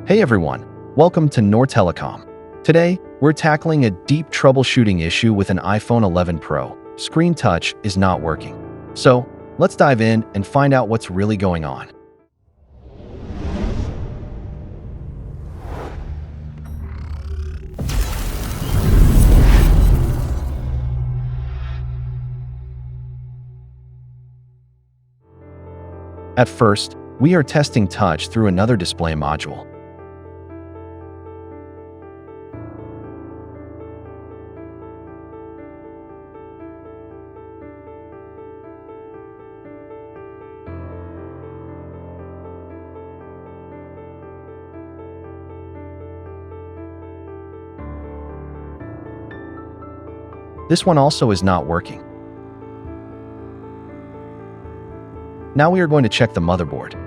Hey everyone, welcome to Noor Telecom. Today, we're tackling a deep troubleshooting issue with an iPhone 11 Pro. Screen touch is not working. So, let's dive in and find out what's really going on. At first, we are testing touch through another display module. This one also is not working. Now we are going to check the motherboard.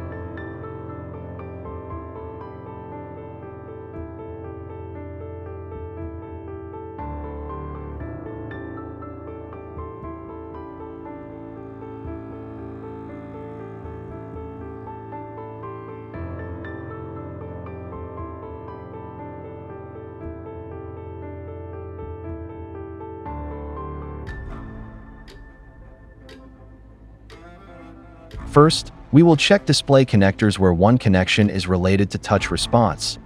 First, we will check display connectors where one connection is related to touch response.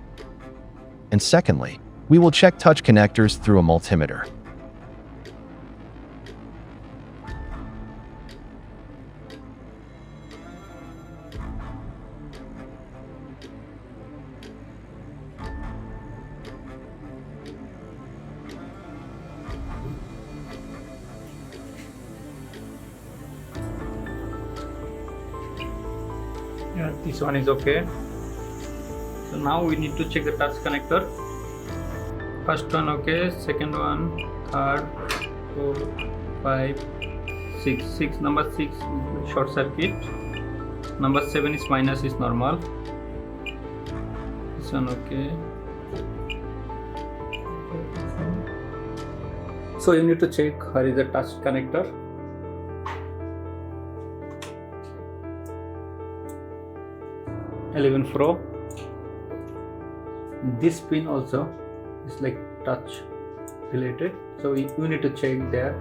And secondly, we will check touch connectors through a multimeter. Yeah, this one is okay. So now we need to check the touch connector. First one okay, second one, third, 4, 5, 6. Number 6 is short circuit. Number 7 is minus is normal. This one okay. So you need to check where is the touch connector. Pro. This pin also is like touch related, so you need to check there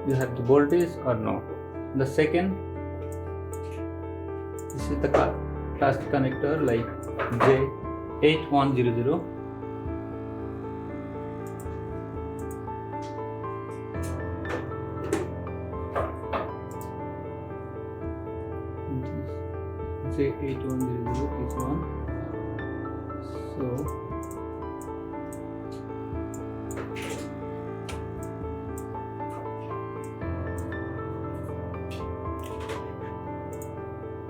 you have the voltage or no. The second, this is the touch connector like J8100. J8100 is one. So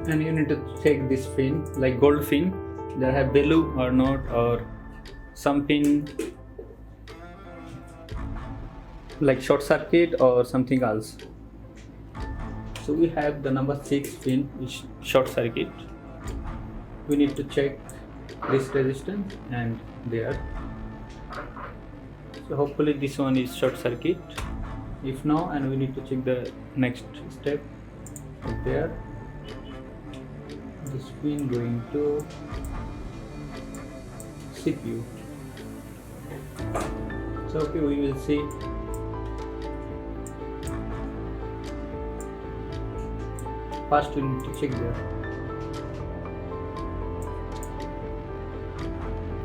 and you need to check this pin like gold pin, they have value or not, or some pin like short circuit or something else. So we have the number 6 pin which short circuit. We need to check this resistance and there. So hopefully this one is short circuit. If no, and we need to check the next step there. This pin going to CPU. So okay, we will see. First we need to check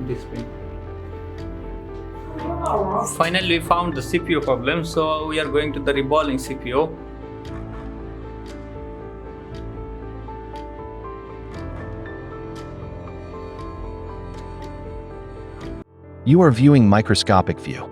this pin. Finally we found the CPU problem, so we are going to the reballing CPU. You are viewing microscopic view.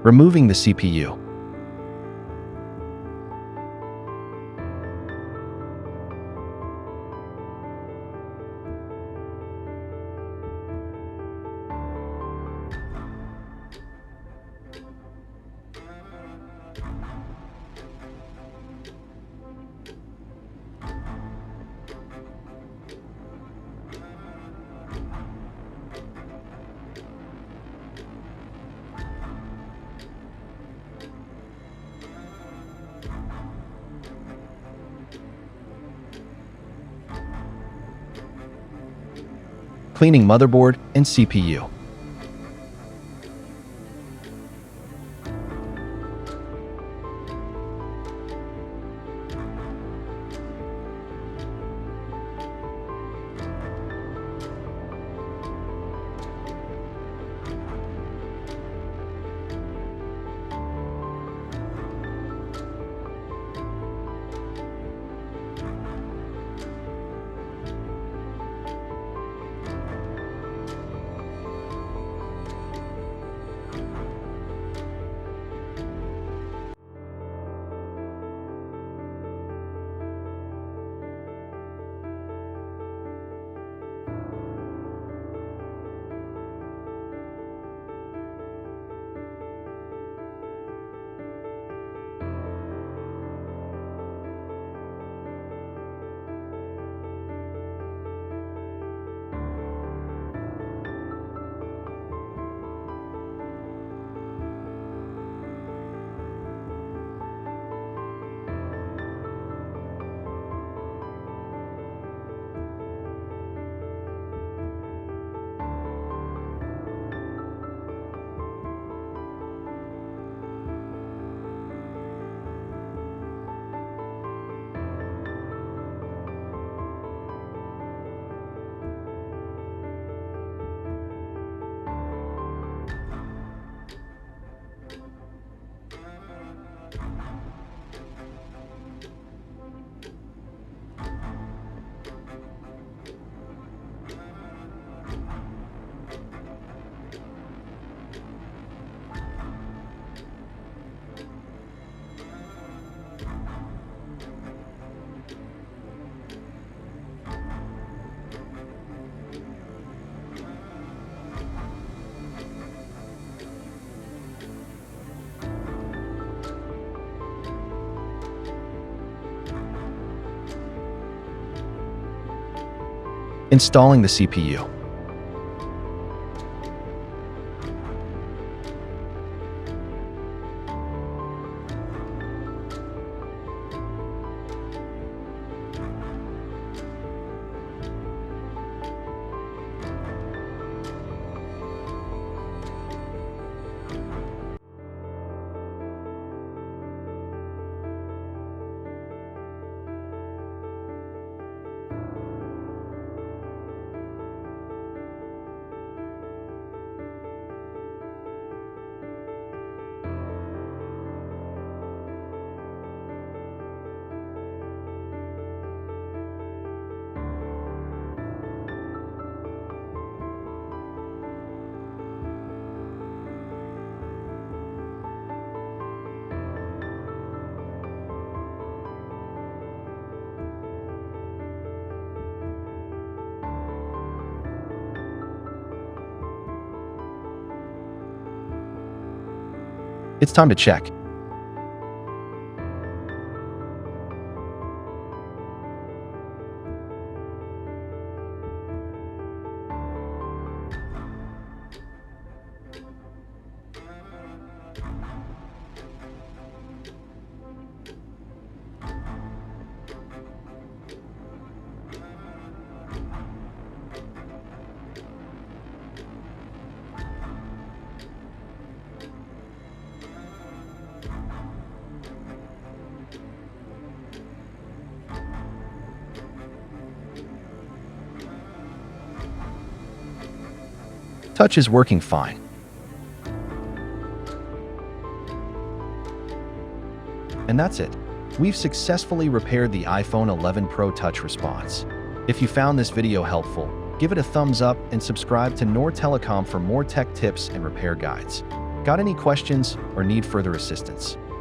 Removing the CPU. Cleaning motherboard and CPU. Installing the CPU. It's time to check. Touch is working fine. And that's it. We've successfully repaired the iPhone 11 Pro Touch response. If you found this video helpful, give it a thumbs up and subscribe to Noor Telecom for more tech tips and repair guides. Got any questions or need further assistance?